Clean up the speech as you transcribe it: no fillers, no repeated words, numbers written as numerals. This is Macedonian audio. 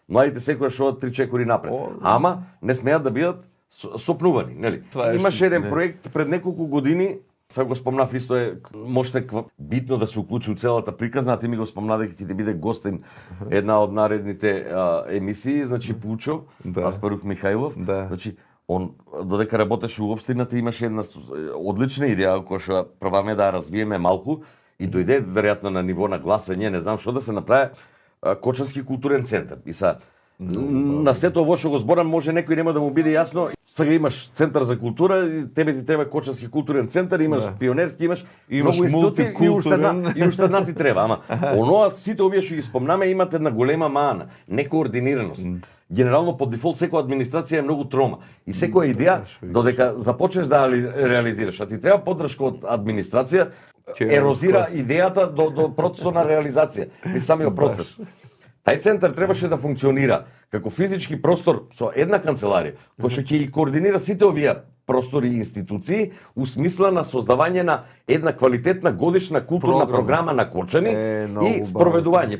Младите секогаш одат 3 чекори напред. Ама не смеат да бидат сопнувани, нели? Имаше еден проект пред неколку години, сега го спомнав, исто е можете битно да се уклучи у целата приказна, а ти ми го спомна дека ќе биде гостин една од наредните емисии, значи Пучо, Аспарух Михајлов, значи он додека работеше у општината имаше една одлична идеја која што пробаваме да ја развиеме малку и дојде веројатно на ниво на гласање, не знам што да се направи Кочански културен центар. И са на сето ово што го зборам може некој нема да му биде јасно. Сега имаш центар за култура, и тебе ти треба Кочански културен центар, имаш пионерски, имаш мултикултурен и уште една ти треба, ама оноа сите овие што ги спомнаме имат една голема мана, некоординираност. Генерално по дефолт секоја администрација е многу трома и секоја идеја додека започнеш да реализираш, а ти треба поддршка од администрација, ерозира идејата до процесот на реализација и самиот процес. Тај центар требаше да функционира како физички простор со една канцеларија, која што ќе ги координира сите овие простори и институции у смисла на создавање на една квалитетна годишна културна програма на Кочани и спроведување.